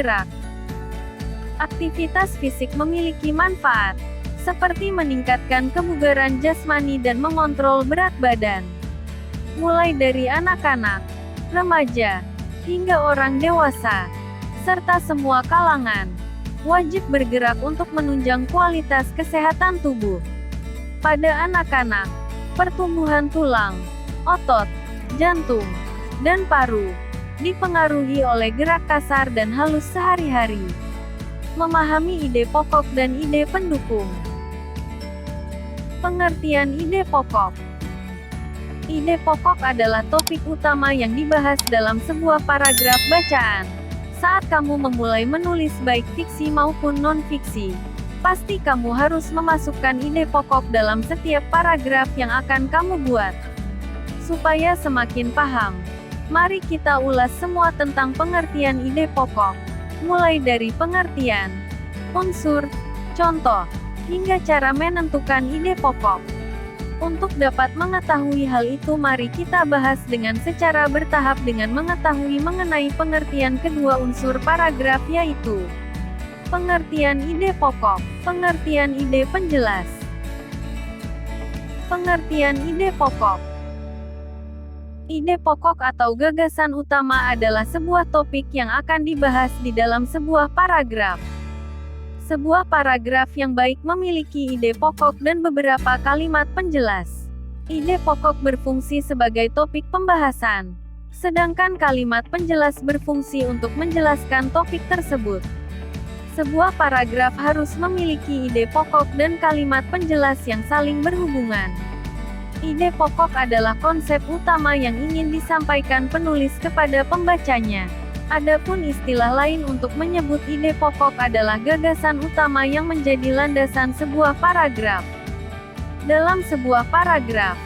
bergerak. Aktivitas fisik memiliki manfaat, seperti meningkatkan kebugaran jasmani dan mengontrol berat badan. Mulai dari anak-anak, remaja, hingga orang dewasa, serta semua kalangan, wajib bergerak untuk menunjang kualitas kesehatan tubuh. Pada anak-anak, pertumbuhan tulang, otot, jantung, dan paru dipengaruhi oleh gerak kasar dan halus sehari-hari. Memahami ide pokok dan ide pendukung. Pengertian ide pokok. Ide pokok adalah topik utama yang dibahas dalam sebuah paragraf bacaan. Saat kamu memulai menulis baik fiksi maupun non-fiksi, pasti kamu harus memasukkan ide pokok dalam setiap paragraf yang akan kamu buat. Supaya semakin paham, mari kita ulas semua tentang pengertian ide pokok. Mulai dari pengertian, unsur, contoh, hingga cara menentukan ide pokok. Untuk dapat mengetahui hal itu, mari kita bahas dengan secara bertahap dengan mengetahui mengenai pengertian kedua unsur paragraf, yaitu pengertian ide pokok, pengertian ide penjelas. Pengertian ide pokok. Ide pokok atau gagasan utama adalah sebuah topik yang akan dibahas di dalam sebuah paragraf. Sebuah paragraf yang baik memiliki ide pokok dan beberapa kalimat penjelas. Ide pokok berfungsi sebagai topik pembahasan, sedangkan kalimat penjelas berfungsi untuk menjelaskan topik tersebut. Sebuah paragraf harus memiliki ide pokok dan kalimat penjelas yang saling berhubungan. Ide pokok adalah konsep utama yang ingin disampaikan penulis kepada pembacanya. Adapun istilah lain untuk menyebut ide pokok adalah gagasan utama yang menjadi landasan sebuah paragraf. Dalam sebuah paragraf,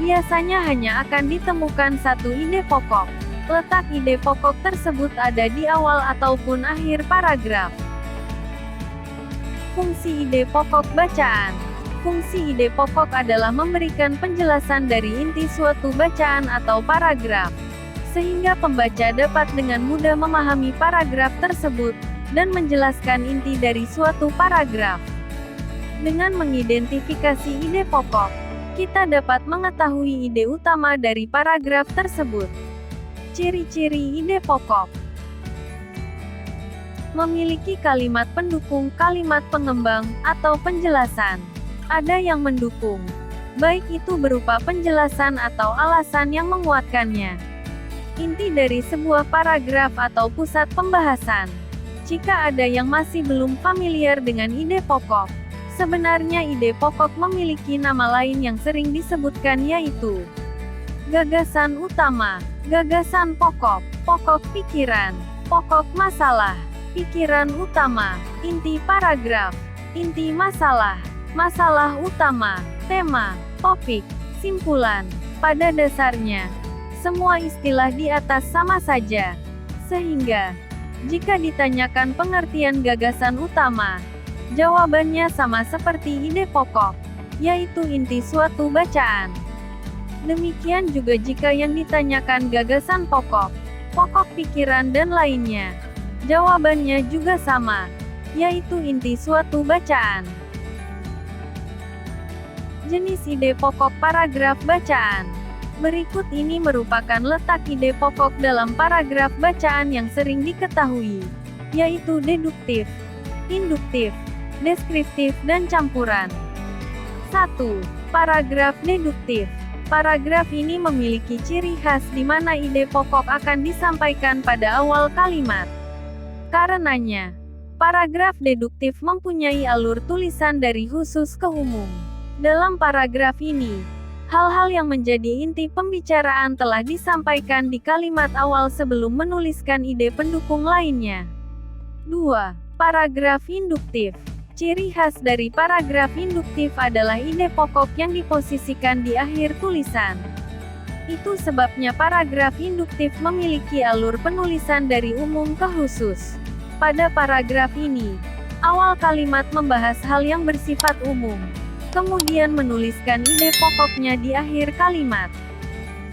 biasanya hanya akan ditemukan satu ide pokok. Letak ide pokok tersebut ada di awal ataupun akhir paragraf. Fungsi ide pokok bacaan. Fungsi ide pokok adalah memberikan penjelasan dari inti suatu bacaan atau paragraf, sehingga pembaca dapat dengan mudah memahami paragraf tersebut, dan menjelaskan inti dari suatu paragraf. Dengan mengidentifikasi ide pokok, kita dapat mengetahui ide utama dari paragraf tersebut. Ciri-ciri ide pokok. Memiliki kalimat pendukung, kalimat pengembang, atau penjelasan. Ada yang mendukung, baik itu berupa penjelasan atau alasan yang menguatkannya. Inti dari sebuah paragraf atau pusat pembahasan. Jika ada yang masih belum familiar dengan ide pokok, sebenarnya ide pokok memiliki nama lain yang sering disebutkan, yaitu gagasan utama, gagasan pokok, pokok pikiran, pokok masalah, pikiran utama, inti paragraf, inti masalah, masalah utama, tema, topik, simpulan. Pada dasarnya, semua istilah di atas sama saja. Sehingga, jika ditanyakan pengertian gagasan utama, jawabannya sama seperti ide pokok, yaitu inti suatu bacaan. Demikian juga jika yang ditanyakan gagasan pokok, pokok pikiran dan lainnya, jawabannya juga sama, yaitu inti suatu bacaan. Jenis ide pokok paragraf bacaan. Berikut ini merupakan letak ide pokok dalam paragraf bacaan yang sering diketahui, yaitu deduktif, induktif, deskriptif, dan campuran. 1. Paragraf deduktif. Paragraf ini memiliki ciri khas di mana ide pokok akan disampaikan pada awal kalimat. Karenanya, paragraf deduktif mempunyai alur tulisan dari khusus ke umum. Dalam paragraf ini, hal-hal yang menjadi inti pembicaraan telah disampaikan di kalimat awal sebelum menuliskan ide pendukung lainnya. 2. Paragraf induktif. Ciri khas dari paragraf induktif adalah ide pokok yang diposisikan di akhir tulisan. Itu sebabnya paragraf induktif memiliki alur penulisan dari umum ke khusus. Pada paragraf ini, awal kalimat membahas hal yang bersifat umum, kemudian menuliskan ide pokoknya di akhir kalimat.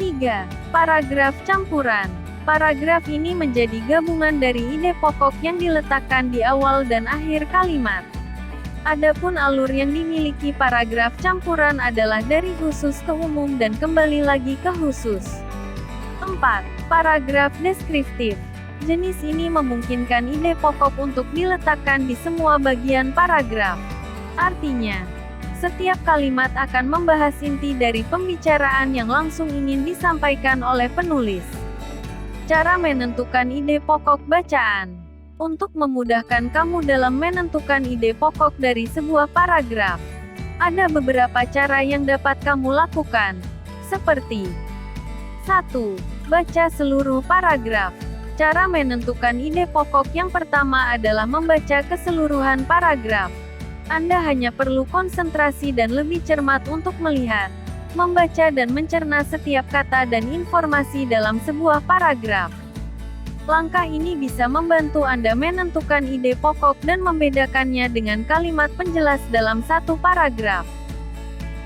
3. Paragraf campuran. Paragraf ini menjadi gabungan dari ide pokok yang diletakkan di awal dan akhir kalimat. Adapun alur yang dimiliki paragraf campuran adalah dari khusus ke umum dan kembali lagi ke khusus. 4. Paragraf deskriptif. Jenis ini memungkinkan ide pokok untuk diletakkan di semua bagian paragraf. Artinya, setiap kalimat akan membahas inti dari pembicaraan yang langsung ingin disampaikan oleh penulis. Cara menentukan ide pokok bacaan. Untuk memudahkan kamu dalam menentukan ide pokok dari sebuah paragraf, ada beberapa cara yang dapat kamu lakukan, seperti 1. Baca seluruh paragraf. Cara menentukan ide pokok yang pertama adalah membaca keseluruhan paragraf. Anda hanya perlu konsentrasi dan lebih cermat untuk melihat, membaca dan mencerna setiap kata dan informasi dalam sebuah paragraf. Langkah ini bisa membantu Anda menentukan ide pokok dan membedakannya dengan kalimat penjelas dalam satu paragraf.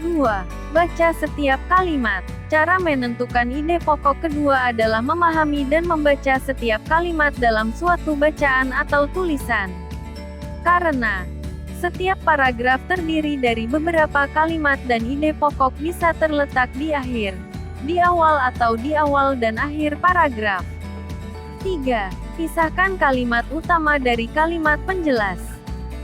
2. Baca setiap kalimat. Cara menentukan ide pokok kedua adalah memahami dan membaca setiap kalimat dalam suatu bacaan atau tulisan. Karena setiap paragraf terdiri dari beberapa kalimat dan ide pokok bisa terletak di akhir, di awal atau di awal dan akhir paragraf. 3. Pisahkan kalimat utama dari kalimat penjelas.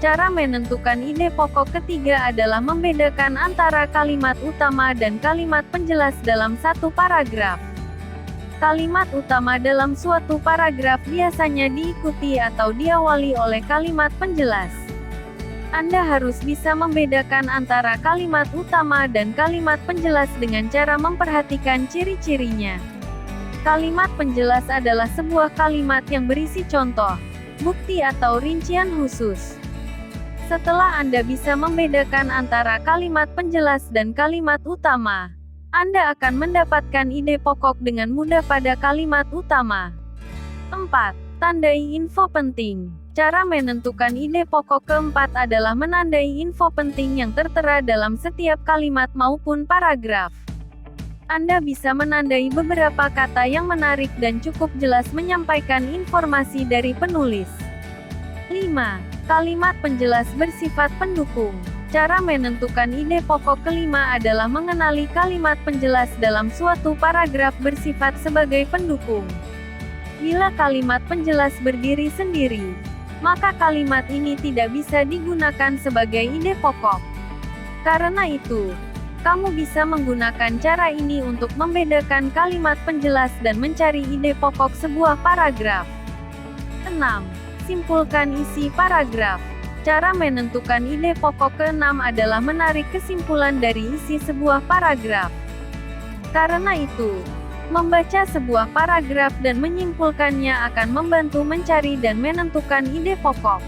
Cara menentukan ide pokok ketiga adalah membedakan antara kalimat utama dan kalimat penjelas dalam satu paragraf. Kalimat utama dalam suatu paragraf biasanya diikuti atau diawali oleh kalimat penjelas. Anda harus bisa membedakan antara kalimat utama dan kalimat penjelas dengan cara memperhatikan ciri-cirinya. Kalimat penjelas adalah sebuah kalimat yang berisi contoh, bukti atau rincian khusus. Setelah Anda bisa membedakan antara kalimat penjelas dan kalimat utama, Anda akan mendapatkan ide pokok dengan mudah pada kalimat utama. 4. Tandai info penting. Cara menentukan ide pokok keempat adalah menandai info penting yang tertera dalam setiap kalimat maupun paragraf. Anda bisa menandai beberapa kata yang menarik dan cukup jelas menyampaikan informasi dari penulis. 5. Kalimat penjelas bersifat pendukung. Cara menentukan ide pokok kelima adalah mengenali kalimat penjelas dalam suatu paragraf bersifat sebagai pendukung. Bila kalimat penjelas berdiri sendiri, maka kalimat ini tidak bisa digunakan sebagai ide pokok. Karena itu, kamu bisa menggunakan cara ini untuk membedakan kalimat penjelas dan mencari ide pokok sebuah paragraf. 6. Simpulkan isi paragraf. Cara menentukan ide pokok ke-6 adalah menarik kesimpulan dari isi sebuah paragraf. Karena itu, membaca sebuah paragraf dan menyimpulkannya akan membantu mencari dan menentukan ide pokok.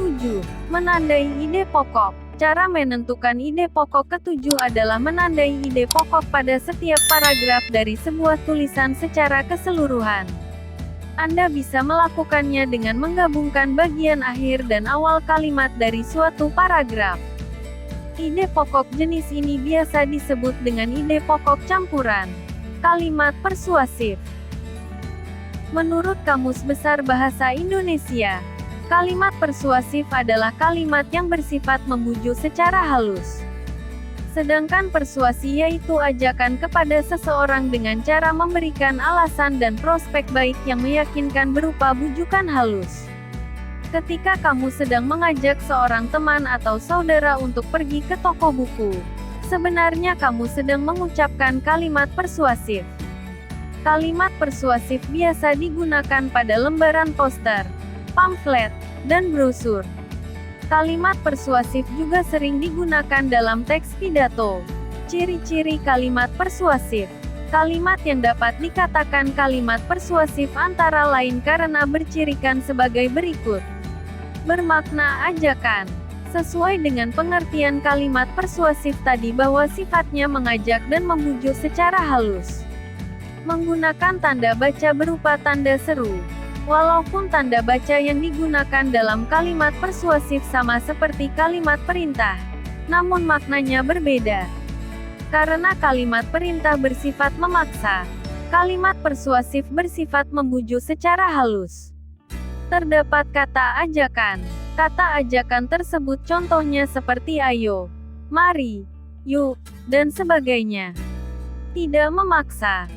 7. Menandai ide pokok. Cara menentukan ide pokok ketujuh adalah menandai ide pokok pada setiap paragraf dari sebuah tulisan secara keseluruhan. Anda bisa melakukannya dengan menggabungkan bagian akhir dan awal kalimat dari suatu paragraf. Ide pokok jenis ini biasa disebut dengan ide pokok campuran. Kalimat persuasif. Menurut Kamus Besar Bahasa Indonesia, kalimat persuasif adalah kalimat yang bersifat membujuk secara halus. Sedangkan persuasi yaitu ajakan kepada seseorang dengan cara memberikan alasan dan prospek baik yang meyakinkan berupa bujukan halus. Ketika kamu sedang mengajak seorang teman atau saudara untuk pergi ke toko buku, sebenarnya kamu sedang mengucapkan kalimat persuasif. Kalimat persuasif biasa digunakan pada lembaran poster, pamflet, dan brosur. Kalimat persuasif juga sering digunakan dalam teks pidato. Ciri-ciri kalimat persuasif. Kalimat yang dapat dikatakan kalimat persuasif antara lain karena bercirikan sebagai berikut. Bermakna ajakan. Sesuai dengan pengertian kalimat persuasif tadi bahwa sifatnya mengajak dan membujuk secara halus. Menggunakan tanda baca berupa tanda seru. Walaupun tanda baca yang digunakan dalam kalimat persuasif sama seperti kalimat perintah, namun maknanya berbeda. Karena kalimat perintah bersifat memaksa, Kalimat persuasif bersifat membujuk secara halus. Terdapat kata ajakan. Kata ajakan tersebut contohnya seperti ayo, mari, yuk, dan sebagainya. Tidak memaksa.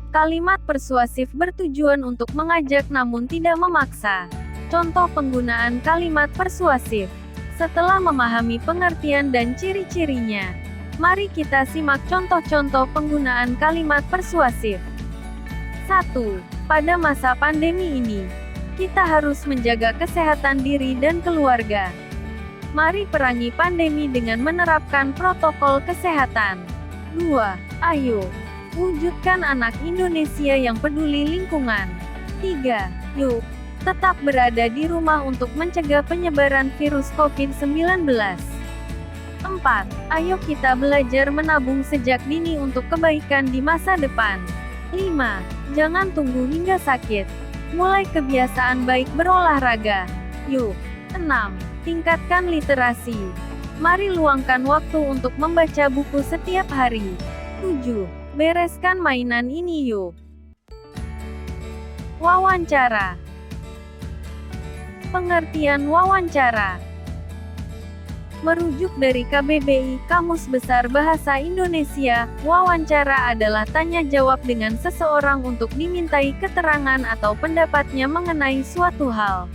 Kalimat persuasif bertujuan untuk mengajak namun tidak memaksa. Contoh penggunaan kalimat persuasif. Setelah memahami pengertian dan ciri-cirinya, mari kita simak contoh-contoh penggunaan kalimat persuasif. 1. Pada masa pandemi ini, kita harus menjaga kesehatan diri dan keluarga. Mari perangi pandemi dengan menerapkan protokol kesehatan. 2. Ayo, wujudkan anak Indonesia yang peduli lingkungan. 3. Yuk, tetap berada di rumah untuk mencegah penyebaran virus COVID-19. 4. Ayo kita belajar menabung sejak dini untuk kebaikan di masa depan. 5. Jangan tunggu hingga sakit. Mulai kebiasaan baik berolahraga. Yuk. 6. Tingkatkan literasi. Mari luangkan waktu untuk membaca buku setiap hari. 7. Bereskan mainan ini yuk. Wawancara. Pengertian wawancara. Merujuk dari KBBI, Kamus Besar Bahasa Indonesia, wawancara adalah tanya jawab dengan seseorang untuk dimintai keterangan atau pendapatnya mengenai suatu hal.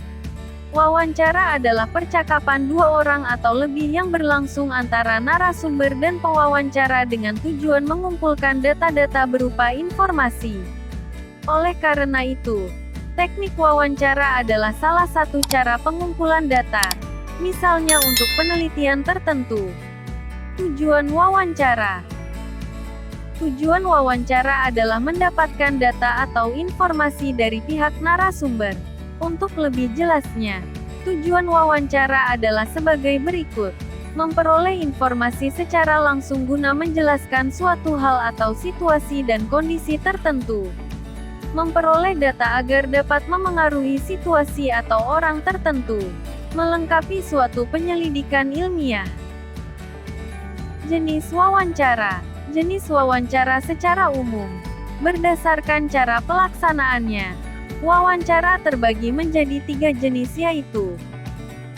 Wawancara adalah percakapan dua orang atau lebih yang berlangsung antara narasumber dan pewawancara dengan tujuan mengumpulkan data-data berupa informasi. Oleh karena itu, teknik wawancara adalah salah satu cara pengumpulan data, misalnya untuk penelitian tertentu. Tujuan wawancara. Tujuan wawancara adalah mendapatkan data atau informasi dari pihak narasumber. Untuk lebih jelasnya, tujuan wawancara adalah sebagai berikut. Memperoleh informasi secara langsung guna menjelaskan suatu hal atau situasi dan kondisi tertentu. Memperoleh data agar dapat memengaruhi situasi atau orang tertentu. Melengkapi suatu penyelidikan ilmiah. Jenis wawancara. Jenis wawancara secara umum. Berdasarkan cara pelaksanaannya, wawancara terbagi menjadi 3 jenis yaitu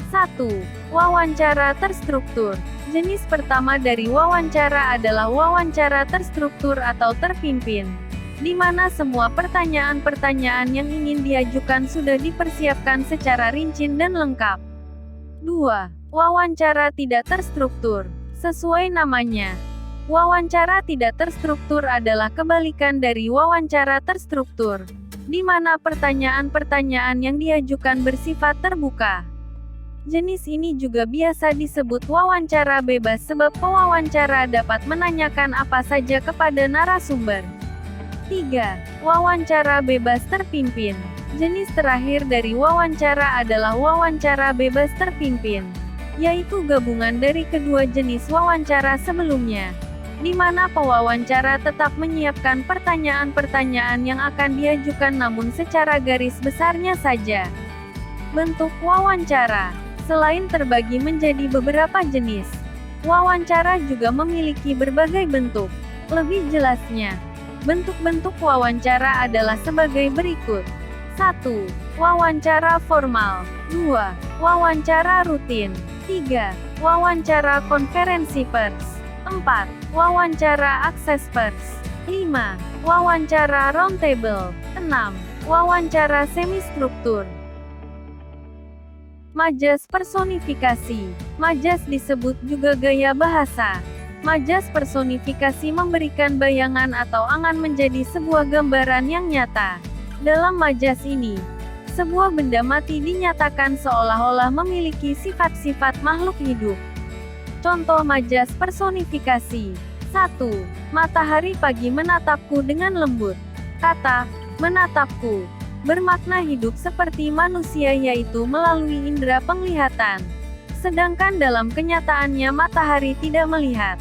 1. Wawancara terstruktur. Jenis pertama dari wawancara adalah wawancara terstruktur atau terpimpin, di mana semua pertanyaan-pertanyaan yang ingin diajukan sudah dipersiapkan secara rinci dan lengkap. 2. Wawancara tidak terstruktur. Sesuai namanya, wawancara tidak terstruktur adalah kebalikan dari wawancara terstruktur, di mana pertanyaan-pertanyaan yang diajukan bersifat terbuka. Jenis ini juga biasa disebut wawancara bebas sebab pewawancara dapat menanyakan apa saja kepada narasumber. 3. Wawancara bebas terpimpin. Jenis terakhir dari wawancara adalah wawancara bebas terpimpin, yaitu gabungan dari kedua jenis wawancara sebelumnya, di mana pewawancara tetap menyiapkan pertanyaan-pertanyaan yang akan diajukan namun secara garis besarnya saja. Bentuk wawancara. Selain terbagi menjadi beberapa jenis, wawancara juga memiliki berbagai bentuk. Lebih jelasnya, bentuk-bentuk wawancara adalah sebagai berikut. 1. Wawancara formal. 2. Wawancara rutin. 3. Wawancara konferensi pers. 4. Wawancara akses pers. 5. Wawancara roundtable. 6. Wawancara semi-struktur. Majas personifikasi. Majas disebut juga gaya bahasa. Majas personifikasi memberikan bayangan atau angan menjadi sebuah gambaran yang nyata. Dalam majas ini, sebuah benda mati dinyatakan seolah-olah memiliki sifat-sifat makhluk hidup. Contoh majas personifikasi. 1. Matahari pagi menatapku dengan lembut. Kata menatapku bermakna hidup seperti manusia yaitu melalui indera penglihatan. Sedangkan dalam kenyataannya matahari tidak melihat.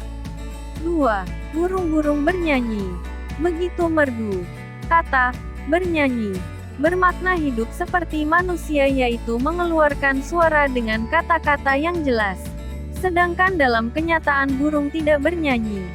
2. Burung-burung bernyanyi. Begitu merdu. Kata bernyanyi bermakna hidup seperti manusia yaitu mengeluarkan suara dengan kata-kata yang jelas. Sedangkan dalam kenyataan burung tidak bernyanyi.